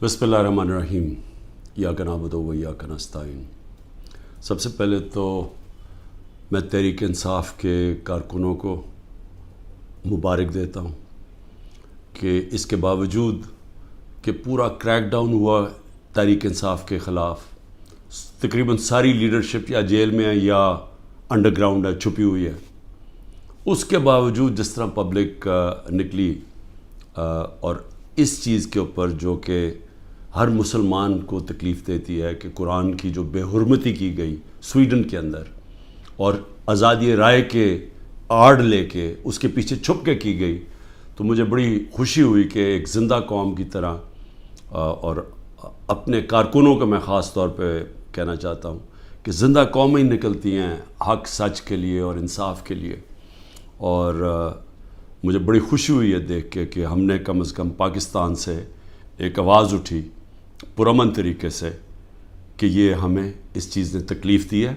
بسم اللہ الرحمن الرحیم ایاک نعبد و ایاک نستعین۔ سب سے پہلے تو میں تحریک انصاف کے کارکنوں کو مبارک دیتا ہوں کہ اس کے باوجود کہ پورا کریک ڈاؤن ہوا تحریک انصاف کے خلاف، تقریباً ساری لیڈرشپ یا جیل میں ہے یا انڈر گراؤنڈ ہے، چھپی ہوئی ہے، اس کے باوجود جس طرح پبلک نکلی اور اس چیز کے اوپر جو کہ ہر مسلمان کو تکلیف دیتی ہے کہ قرآن کی جو بے حرمتی کی گئی سویڈن کے اندر اور آزادی رائے کے آڑ لے کے اس کے پیچھے چھپ کے کی گئی، تو مجھے بڑی خوشی ہوئی کہ ایک زندہ قوم کی طرح اور اپنے کارکنوں کو میں خاص طور پہ کہنا چاہتا ہوں کہ زندہ قومیں نکلتی ہیں حق سچ کے لیے اور انصاف کے لیے، اور مجھے بڑی خوشی ہوئی ہے دیکھ کے کہ ہم نے کم از کم پاکستان سے ایک آواز اٹھی پرامن طریقے سے کہ یہ ہمیں اس چیز نے تکلیف دی ہے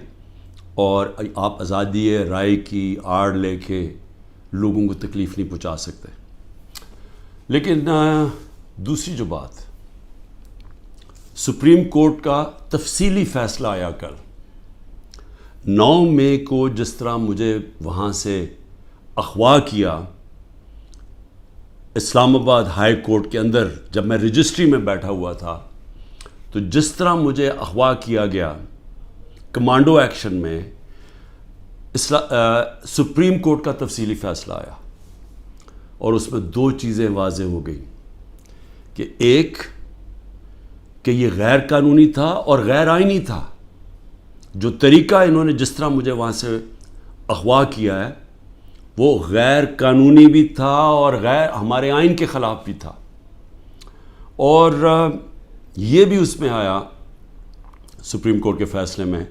اور آپ آزادی رائے کی آڑ لے کے لوگوں کو تکلیف نہیں پہنچا سکتے۔ لیکن دوسری جو بات، سپریم کورٹ کا تفصیلی فیصلہ آیا کل 9 مئی کو، جس طرح مجھے وہاں سے اغوا کیا اسلام آباد ہائی کورٹ کے اندر جب میں رجسٹری میں بیٹھا ہوا تھا، تو جس طرح مجھے اغوا کیا گیا کمانڈو ایکشن میں، سپریم کورٹ کا تفصیلی فیصلہ آیا اور اس میں 2 چیزیں واضح ہو گئیں کہ ایک کہ یہ غیر قانونی تھا اور غیر آئینی تھا، جو طریقہ انہوں نے جس طرح مجھے وہاں سے اغوا کیا ہے وہ غیر قانونی بھی تھا اور غیر ہمارے آئین کے خلاف بھی تھا۔ اور یہ بھی اس میں آیا سپریم کورٹ کے فیصلے میں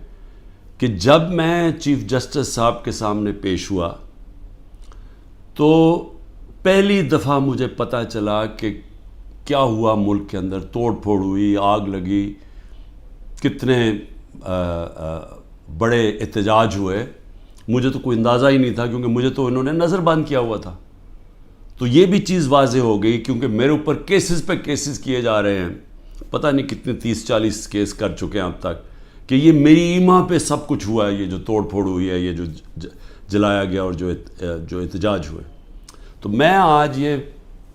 کہ جب میں چیف جسٹس صاحب کے سامنے پیش ہوا تو پہلی دفعہ مجھے پتہ چلا کہ کیا ہوا، ملک کے اندر توڑ پھوڑ ہوئی، آگ لگی، کتنے بڑے احتجاج ہوئے، مجھے تو کوئی اندازہ ہی نہیں تھا کیونکہ مجھے تو انہوں نے نظر بند کیا ہوا تھا۔ تو یہ بھی چیز واضح ہو گئی کیونکہ میرے اوپر کیسز پہ کیسز کیے جا رہے ہیں، پتہ نہیں کتنے 30-40 کیس کر چکے ہیں اب تک، کہ یہ میری ایما پہ سب کچھ ہوا ہے، یہ جو توڑ پھوڑ ہوئی ہے، یہ جو جلایا گیا اور جو احتجاج ہوئے۔ تو میں آج یہ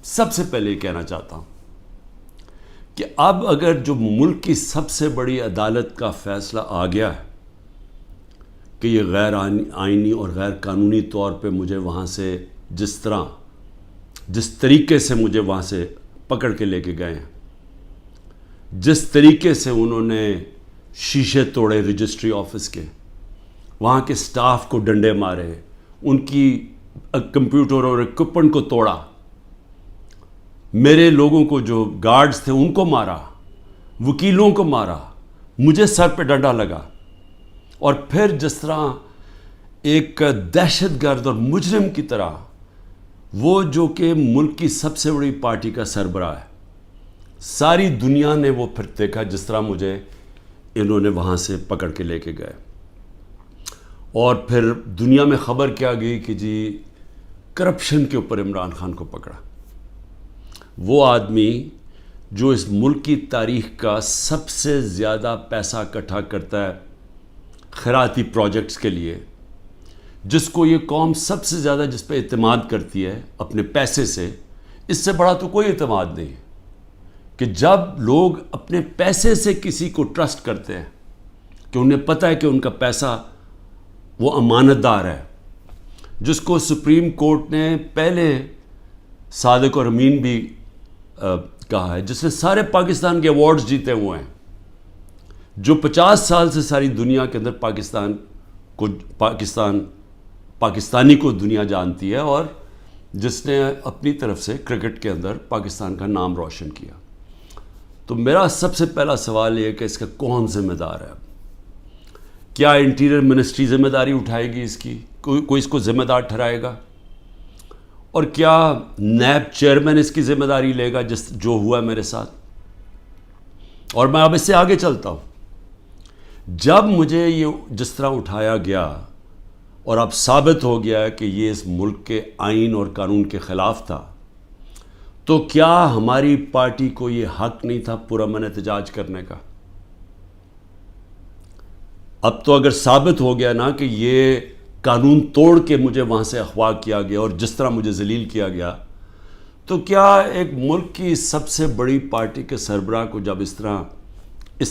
سب سے پہلے کہنا چاہتا ہوں کہ اب اگر جو ملک کی سب سے بڑی عدالت کا فیصلہ آ گیا ہے کہ یہ غیر آئینی اور غیر قانونی طور پہ مجھے وہاں سے جس طریقے سے مجھے وہاں سے پکڑ کے لے کے گئے ہیں، جس طریقے سے انہوں نے شیشے توڑے رجسٹری آفس کے، وہاں کے سٹاف کو ڈنڈے مارے، ان کی کمپیوٹر اور اکوپمنٹ کو توڑا، میرے لوگوں کو جو گارڈز تھے ان کو مارا، وکیلوں کو مارا، مجھے سر پہ ڈنڈا لگا، اور پھر جس طرح ایک دہشت گرد اور مجرم کی طرح وہ جو کہ ملک کی سب سے بڑی پارٹی کا سربراہ ہے، ساری دنیا نے وہ پھر دیکھا جس طرح مجھے انہوں نے وہاں سے پکڑ کے لے کے گئے، اور پھر دنیا میں خبر کیا گئی کہ جی کرپشن کے اوپر عمران خان کو پکڑا، وہ آدمی جو اس ملک کی تاریخ کا سب سے زیادہ پیسہ اکٹھا کرتا ہے خیراتی پروجیکٹس کے لیے، جس کو یہ قوم سب سے زیادہ جس پہ اعتماد کرتی ہے اپنے پیسے سے، اس سے بڑا تو کوئی اعتماد نہیں ہے کہ جب لوگ اپنے پیسے سے کسی کو ٹرسٹ کرتے ہیں کہ انہیں پتہ ہے کہ ان کا پیسہ وہ امانت دار ہے، جس کو سپریم کورٹ نے پہلے صادق اور امین بھی کہا ہے، جس نے سارے پاکستان کے ایوارڈز جیتے ہوئے ہیں، جو 50 سال سے ساری دنیا کے اندر پاکستانی کو دنیا جانتی ہے، اور جس نے اپنی طرف سے کرکٹ کے اندر پاکستان کا نام روشن کیا۔ تو میرا سب سے پہلا سوال یہ ہے کہ اس کا کون ذمہ دار ہے؟ کیا انٹیریئر منسٹری ذمہ داری اٹھائے گی اس کی؟ کوئی اس کو ذمہ دار ٹھہرائے گا؟ اور کیا نیب چیئرمین اس کی ذمہ داری لے گا جو ہوا میرے ساتھ؟ اور میں اب اس سے آگے چلتا ہوں، جب مجھے یہ جس طرح اٹھایا گیا اور اب ثابت ہو گیا کہ یہ اس ملک کے آئین اور قانون کے خلاف تھا، تو کیا ہماری پارٹی کو یہ حق نہیں تھا پرامن احتجاج کرنے کا؟ اب تو اگر ثابت ہو گیا نا کہ یہ قانون توڑ کے مجھے وہاں سے اغوا کیا گیا اور جس طرح مجھے ذلیل کیا گیا، تو کیا ایک ملک کی سب سے بڑی پارٹی کے سربراہ کو جب اس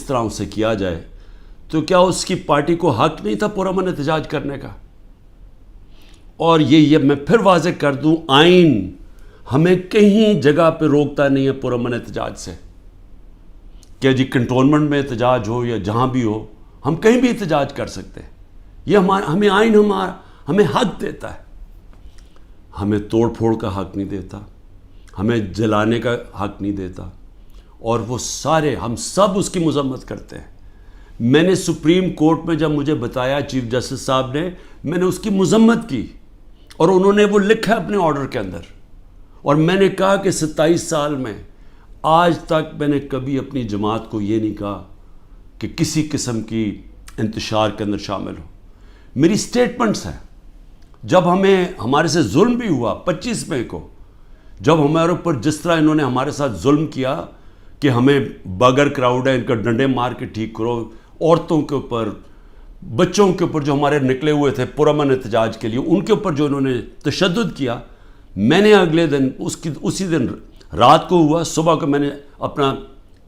طرح اسے کیا جائے تو کیا اس کی پارٹی کو حق نہیں تھا پرامن احتجاج کرنے کا؟ اور یہ میں پھر واضح کر دوں، آئین ہمیں کہیں جگہ پہ روکتا نہیں ہے پرامن احتجاج سے، کہ جی کنٹونمنٹ میں احتجاج ہو یا جہاں بھی ہو، ہم کہیں بھی احتجاج کر سکتے ہیں۔ یہ ہمیں آئین ہمیں حق دیتا ہے، ہمیں توڑ پھوڑ کا حق نہیں دیتا، ہمیں جلانے کا حق نہیں دیتا، اور وہ سارے ہم سب اس کی مذمت کرتے ہیں۔ میں نے سپریم کورٹ میں جب مجھے بتایا چیف جسٹس صاحب نے، میں نے اس کی مذمت کی، اور انہوں نے وہ لکھا اپنے آرڈر کے اندر، اور میں نے کہا کہ 27 سال میں آج تک میں نے کبھی اپنی جماعت کو یہ نہیں کہا کہ کسی قسم کی انتشار کے اندر شامل ہو۔ میری سٹیٹمنٹس ہیں، جب ہمارے سے ظلم بھی ہوا 25 مئی کو، جب ہمارے اوپر جس طرح انہوں نے ہمارے ساتھ ظلم کیا کہ ہمیں بگر کراؤڈ ہے ان کا ڈنڈے مار کے ٹھیک کرو، عورتوں کے اوپر، بچوں کے اوپر جو ہمارے نکلے ہوئے تھے پرامن احتجاج کے لیے، ان کے اوپر جو انہوں نے تشدد کیا، میں نے اگلے دن اسی دن رات کو ہوا، صبح کو میں نے اپنا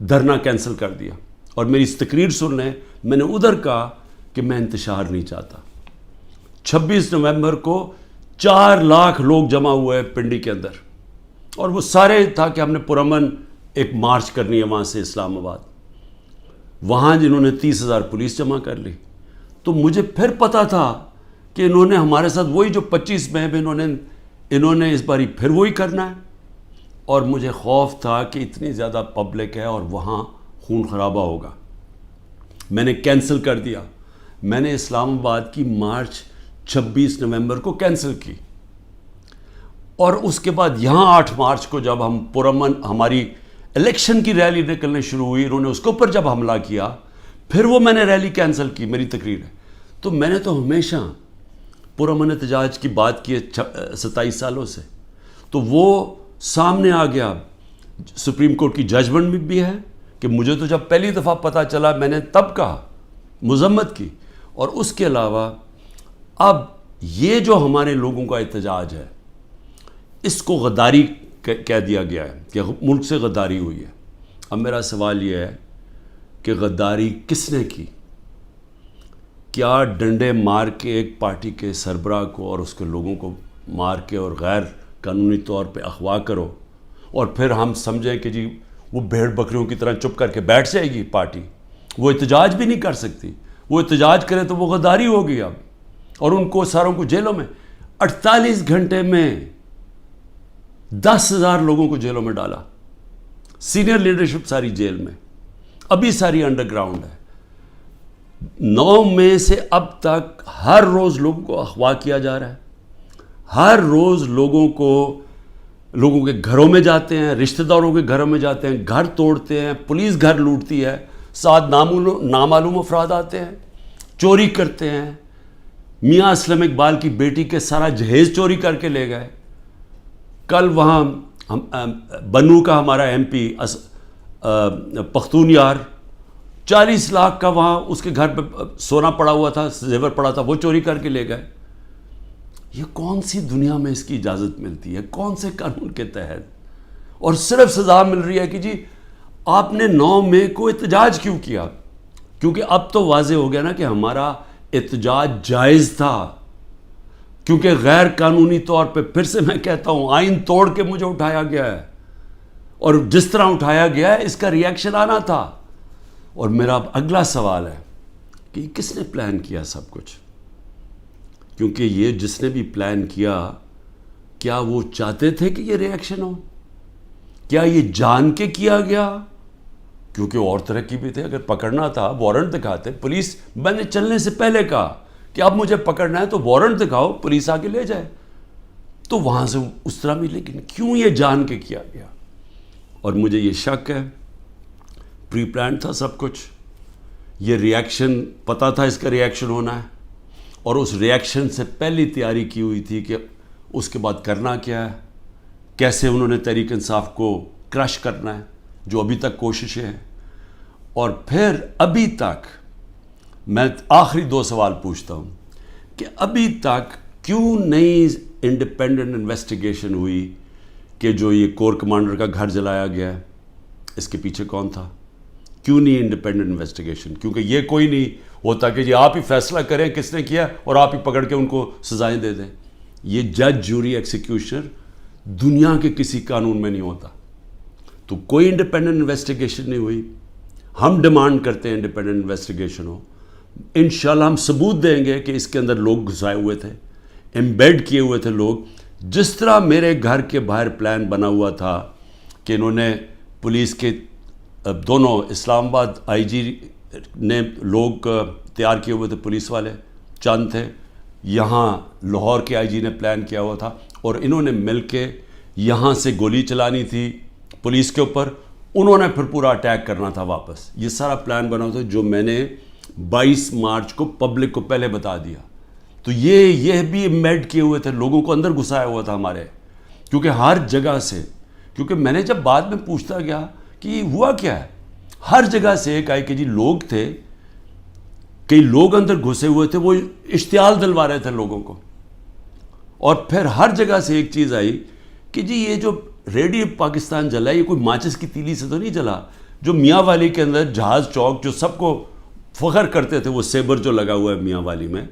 دھرنا کینسل کر دیا، اور میری اس تقریر سن لیں، میں نے ادھر کہا کہ میں انتشار نہیں چاہتا۔ 26 نومبر کو 4 لاکھ لوگ جمع ہوئے پنڈی کے اندر، اور وہ سارے تھا کہ ہم نے پرامن ایک مارچ کرنی ہے وہاں سے اسلام آباد، وہاں جنہوں نے 30,000 پولیس جمع کر لی۔ تو مجھے پھر پتا تھا کہ انہوں نے ہمارے ساتھ وہی جو 25 مئی میں انہوں نے اس باری پھر وہی کرنا ہے، اور مجھے خوف تھا کہ اتنی زیادہ پبلک ہے اور وہاں خون خرابہ ہوگا۔ میں نے کینسل کر دیا، میں نے اسلام آباد کی مارچ 26 نومبر کو کینسل کی، اور اس کے بعد یہاں 8 مارچ کو جب ہم پرامن ہماری الیکشن کی ریلی نکلنے شروع ہوئی، انہوں نے اس کے اوپر جب حملہ کیا، پھر وہ میں نے ریلی کینسل کی، میری تقریر ہے۔ تو میں نے تو ہمیشہ پرامن احتجاج کی بات کی ہے 27 سالوں سے، تو وہ سامنے آ گیا، سپریم کورٹ کی ججمنٹ بھی ہے کہ مجھے تو جب پہلی دفعہ پتہ چلا میں نے تب کہا، مذمت کی، اور اس کے علاوہ اب یہ جو ہمارے لوگوں کا احتجاج ہے اس کو غداری کہہ دیا گیا ہے کہ ملک سے غداری ہوئی ہے۔ اب میرا سوال یہ ہے کہ غداری کس نے کی؟ کیا ڈنڈے مار کے ایک پارٹی کے سربراہ کو اور اس کے لوگوں کو مار کے اور غیر قانونی طور پہ اغوا کرو، اور پھر ہم سمجھیں کہ جی وہ بھیڑ بکریوں کی طرح چپ کر کے بیٹھ جائے گی پارٹی، وہ احتجاج بھی نہیں کر سکتی، وہ احتجاج کرے تو وہ غداری ہوگی اب، اور ان کو ساروں کو جیلوں میں 48 گھنٹے میں 10,000 لوگوں کو جیلوں میں ڈالا، سینئر لیڈرشپ ساری جیل میں، ابھی ساری انڈر گراؤنڈ ہے۔ 9 مئی سے اب تک ہر روز لوگوں کو اغوا کیا جا رہا ہے، ہر روز لوگوں کے گھروں میں جاتے ہیں، رشتہ داروں کے گھروں میں جاتے ہیں، گھر توڑتے ہیں، پولیس گھر لوٹتی ہے، ساتھ نامعلوم افراد آتے ہیں، چوری کرتے ہیں۔ میاں اسلم اقبال کی بیٹی کے سارا جہیز چوری کر کے لے گئے۔ کل وہاں بنو کا ہمارا ایم پی پختون یار 40 لاکھ کا وہاں اس کے گھر پہ سونا پڑا ہوا تھا، زیور پڑا تھا، وہ چوری کر کے لے گئے۔ یہ کون سی دنیا میں اس کی اجازت ملتی ہے؟ کون سے قانون کے تحت؟ اور صرف سزا مل رہی ہے کہ جی آپ نے 9 مئی کو احتجاج کیوں کیا؟ کیونکہ اب تو واضح ہو گیا نا کہ ہمارا احتجاج جائز تھا، کیونکہ غیر قانونی طور پہ، پھر سے میں کہتا ہوں، آئین توڑ کے مجھے اٹھایا گیا ہے، اور جس طرح اٹھایا گیا ہے اس کا ریئیکشن آنا تھا۔ اور میرا اب اگلا سوال ہے کہ کس نے پلان کیا سب کچھ؟ کیونکہ یہ جس نے بھی پلان کیا، کیا وہ چاہتے تھے کہ یہ ریئیکشن ہو؟ کیا یہ جان کے کیا گیا؟ کیونکہ اور طرح کی بھی تھے، اگر پکڑنا تھا وارنٹ دکھاتے پولیس، میں نے چلنے سے پہلے کہا کہ اب مجھے پکڑنا ہے تو وارنٹ دکھاؤ، پولیس آ کے لے جائے، تو وہاں سے اس طرح بھی، لیکن کیوں یہ جان کے کیا گیا؟ اور مجھے یہ شک ہے پری پلان تھا سب کچھ، یہ ریئیکشن پتہ تھا اس کا ریئیکشن ہونا ہے، اور اس ریئیکشن سے پہلی تیاری کی ہوئی تھی کہ اس کے بعد کرنا کیا ہے، کیسے انہوں نے تحریک انصاف کو کرش کرنا ہے، جو ابھی تک کوششیں ہیں. اور پھر ابھی تک میں آخری 2 سوال پوچھتا ہوں کہ ابھی تک کیوں نہیں انڈیپینڈنٹ انویسٹیگیشن ہوئی کہ جو یہ کور کمانڈر کا گھر جلایا گیا ہے اس کے پیچھے کون تھا؟ کیوں نہیں انڈیپینڈنٹ انویسٹیگیشن؟ کیونکہ یہ کوئی نہیں ہوتا کہ جی آپ ہی فیصلہ کریں کس نے کیا اور آپ ہی پکڑ کے ان کو سزائیں دے دیں. یہ جج، جوری، ایکسیکیوشنر دنیا کے کسی قانون میں نہیں ہوتا. تو کوئی انڈیپینڈنٹ انویسٹیگیشن نہیں ہوئی. ہم ڈیمانڈ کرتے ہیں انڈیپینڈنٹ انویسٹیگیشن ہو. انشاءاللہ ہم ثبوت دیں گے کہ اس کے اندر لوگ گھسائے ہوئے تھے، ایمبیڈ کیے ہوئے تھے لوگ. جس طرح میرے گھر کے باہر پلان بنا ہوا تھا کہ انہوں نے پولیس کے دونوں اسلام آباد آئی جی نے لوگ تیار کیے ہوئے تھے، پولیس والے چند تھے، یہاں لاہور کے آئی جی نے پلان کیا ہوا تھا، اور انہوں نے مل کے یہاں سے گولی چلانی تھی پولیس کے اوپر، انہوں نے پھر پورا اٹیک کرنا تھا واپس. یہ سارا پلان بنا ہوا تھا جو میں نے 22 مارچ کو پبلک کو پہلے بتا دیا. تو یہ بھی ایمبیڈ کیے ہوئے تھے، لوگوں کو اندر گھسایا ہوا تھا ہمارے، کیونکہ ہر جگہ سے، کیونکہ میں نے جب بعد میں پوچھتا گیا کہ یہ ہوا کیا ہے، ہر جگہ سے ایک آئی کہ جی لوگ تھے، کئی لوگ اندر گھسے ہوئے تھے، وہ اشتعال دلوا رہے تھے لوگوں کو. اور پھر ہر جگہ سے ایک چیز آئی کہ جی یہ جو ریڈیو پاکستان جلا، یہ کوئی ماچس کی تیلی سے تو نہیں جلا. جو میاں والی کے اندر جہاز چوک جو سب کو فخر کرتے تھے، وہ سیبر جو لگا ہوا ہے میاں والی میں،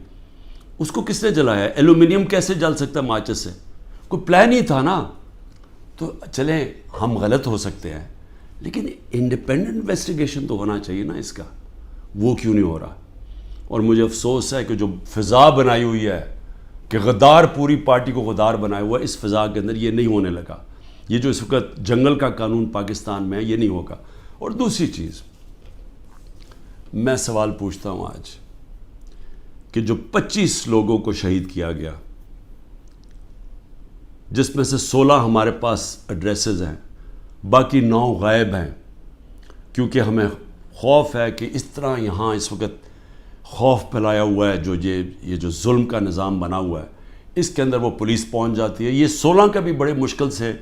اس کو کس نے جلایا ہے؟ ایلومینیم کیسے جل سکتا ہے ماچس سے؟ کوئی پلان ہی تھا نا. تو چلیں ہم غلط ہو سکتے ہیں، لیکن انڈیپینڈنٹ انویسٹیگیشن تو ہونا چاہیے نا اس کا. وہ کیوں نہیں ہو رہا؟ اور مجھے افسوس ہے کہ جو فضا بنائی ہوئی ہے کہ غدار پوری پارٹی کو غدار بنایا ہوا ہے، اس فضا کے اندر یہ نہیں ہونے لگا. یہ جو اس وقت جنگل کا قانون پاکستان میں ہے، یہ نہیں ہوگا. اور دوسری چیز میں سوال پوچھتا ہوں آج کہ جو 25 لوگوں کو شہید کیا گیا، جس میں سے 16 ہمارے پاس ایڈریسز ہیں، باقی 9 غائب ہیں، کیونکہ ہمیں خوف ہے کہ اس طرح یہاں اس وقت خوف پھیلایا ہوا ہے، جو یہ جو ظلم کا نظام بنا ہوا ہے، اس کے اندر وہ پولیس پہنچ جاتی ہے. یہ 16 کا بھی بڑے مشکل سے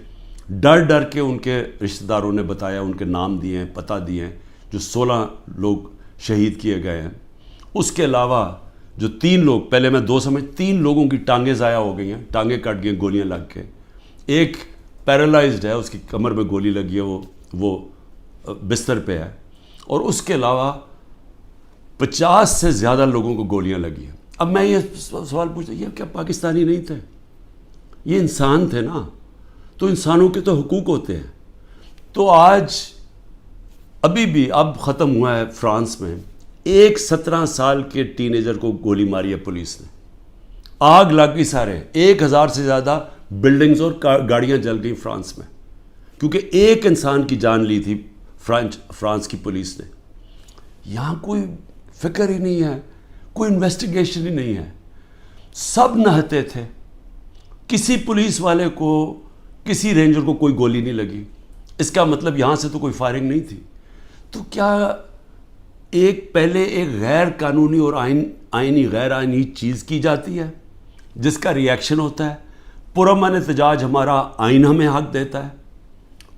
ڈر کے ان کے رشتہ داروں نے بتایا، ان کے نام دیے ہیں، پتہ دیے ہیں، جو 16 لوگ شہید کیے گئے ہیں. اس کے علاوہ جو 3 لوگ، پہلے میں 2 سمجھ، 3 لوگوں کی ٹانگیں ضائع ہو گئی ہیں، ٹانگیں کٹ گئی ہیں گولیاں لگ کے. ایک پیرالائزڈ ہے، اس کی کمر میں گولی لگی ہے، وہ بستر پہ ہے. اور اس کے علاوہ 50 سے زیادہ لوگوں کو گولیاں لگی ہیں. اب میں یہ سوال پوچھتا ہوں، یہ کیا پاکستانی نہیں تھے؟ یہ انسان تھے نا. تو انسانوں کے تو حقوق ہوتے ہیں. تو آج ابھی بھی اب ختم ہوا ہے فرانس میں، ایک 17 سال کے ٹین ایجر کو گولی ماری ہے پولیس نے، آگ لگ گئی سارے، 1000 سے زیادہ بلڈنگز اور گاڑیاں جل گئی فرانس میں، کیونکہ ایک انسان کی جان لی تھی فرانس کی پولیس نے. یہاں کوئی فکر ہی نہیں ہے، کوئی انویسٹیگیشن ہی نہیں ہے. سب نہتے تھے، کسی پولیس والے کو، کسی رینجر کو کوئی گولی نہیں لگی. اس کا مطلب یہاں سے تو کوئی فائرنگ نہیں تھی. تو کیا پہلے ایک غیر قانونی اور آئینی غیر آئینی چیز کی جاتی ہے جس کا ریاکشن ہوتا ہے؟ پرامن احتجاج ہمارا آئین ہمیں حق دیتا ہے.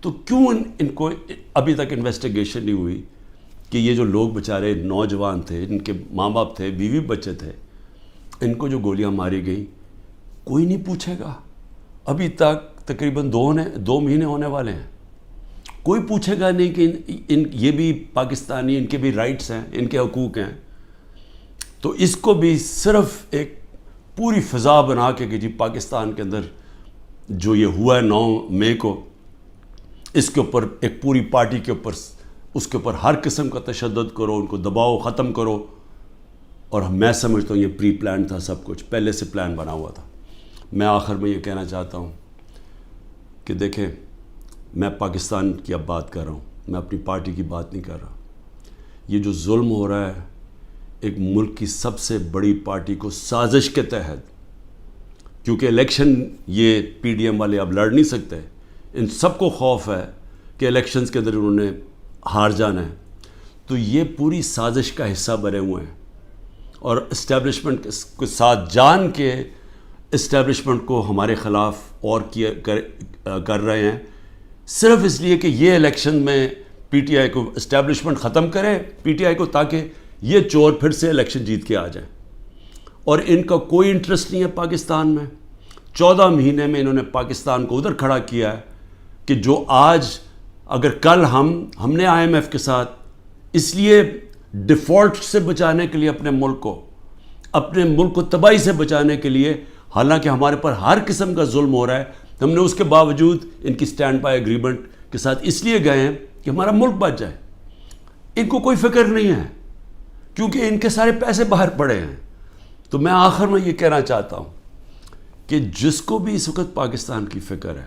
تو کیوں ان کو ابھی تک انویسٹیگیشن نہیں ہوئی کہ یہ جو لوگ بیچارے نوجوان تھے، ان کے ماں باپ تھے، بیوی بچے تھے، ان کو جو گولیاں ماری گئیں، کوئی نہیں پوچھے گا. ابھی تک تقریباً 2 مہینے ہونے والے ہیں، کوئی پوچھے گا نہیں کہ یہ بھی پاکستانی، ان کے بھی رائٹس ہیں، ان کے حقوق ہیں. تو اس کو بھی صرف ایک پوری فضا بنا کے کہ جی پاکستان کے اندر جو یہ ہوا ہے 9 مئی کو، اس کے اوپر ایک پوری پارٹی کے اوپر، اس کے اوپر ہر قسم کا تشدد کرو، ان کو دباؤ، ختم کرو. اور میں سمجھتا ہوں یہ پری پلان تھا، سب کچھ پہلے سے پلان بنا ہوا تھا. میں آخر میں یہ کہنا چاہتا ہوں کہ دیکھیں، میں پاکستان کی اب بات کر رہا ہوں، میں اپنی پارٹی کی بات نہیں کر رہا. یہ جو ظلم ہو رہا ہے ایک ملک کی سب سے بڑی پارٹی کو سازش کے تحت، کیونکہ الیکشن یہ پی ڈی ایم والے اب لڑ نہیں سکتے، ان سب کو خوف ہے کہ الیکشنز کے اندر انہوں نے ہار جانا ہے. تو یہ پوری سازش کا حصہ بنے ہوئے ہیں اور اسٹیبلشمنٹ کے ساتھ جان کے اسٹیبلشمنٹ کو ہمارے خلاف اور کر رہے ہیں، صرف اس لیے کہ یہ الیکشن میں پی ٹی آئی کو اسٹیبلشمنٹ ختم کرے پی ٹی آئی کو، تاکہ یہ چور پھر سے الیکشن جیت کے آ جائیں. اور ان کا کوئی انٹرسٹ نہیں ہے پاکستان میں. 14 مہینے میں انہوں نے پاکستان کو ادھر کھڑا کیا ہے کہ جو آج اگر کل ہم نے آئی ایم ایف کے ساتھ اس لیے ڈیفالٹ سے بچانے کے لیے اپنے ملک کو تباہی سے بچانے کے لیے، حالانکہ ہمارے پر ہر قسم کا ظلم ہو رہا ہے، ہم نے اس کے باوجود ان کی سٹینڈ بائی ایگریمنٹ کے ساتھ اس لیے گئے ہیں کہ ہمارا ملک بچ جائے. ان کو کوئی فکر نہیں ہے کیونکہ ان کے سارے پیسے باہر پڑے ہیں. تو میں آخر میں یہ کہنا چاہتا ہوں کہ جس کو بھی اس وقت پاکستان کی فکر ہے،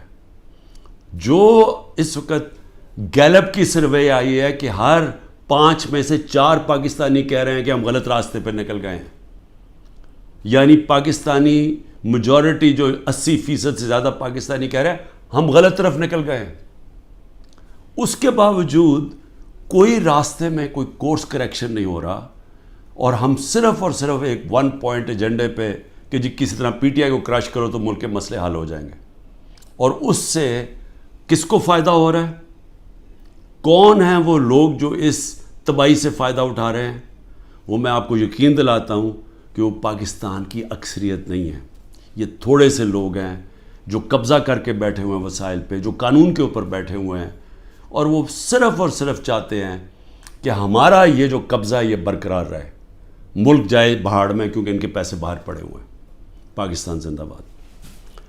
جو اس وقت گیلپ کی سروے آئی ہے کہ ہر 5 میں سے 4 پاکستانی کہہ رہے ہیں کہ ہم غلط راستے پہ نکل گئے ہیں، یعنی پاکستانی میجورٹی جو 80% سے زیادہ پاکستانی کہہ رہے ہیں ہم غلط طرف نکل گئے ہیں، اس کے باوجود کوئی راستے میں کوئی کورس کریکشن نہیں ہو رہا، اور ہم صرف اور صرف ایک 1 پوائنٹ ایجنڈے پہ کہ جی کسی طرح پی ٹی آئی کو کرش کرو تو ملک کے مسئلے حل ہو جائیں گے. اور اس سے کس کو فائدہ ہو رہا ہے؟ کون ہیں وہ لوگ جو اس تباہی سے فائدہ اٹھا رہے ہیں؟ وہ میں آپ کو یقین دلاتا ہوں کہ وہ پاکستان کی اکثریت نہیں ہے. یہ تھوڑے سے لوگ ہیں جو قبضہ کر کے بیٹھے ہوئے ہیں وسائل پہ، جو قانون کے اوپر بیٹھے ہوئے ہیں، اور وہ صرف اور صرف چاہتے ہیں کہ ہمارا یہ جو قبضہ ہے یہ برقرار رہے، ملک جائے بہاڑ میں، کیونکہ ان کے پیسے باہر پڑے ہوئے ہیں. پاکستان زندہ باد.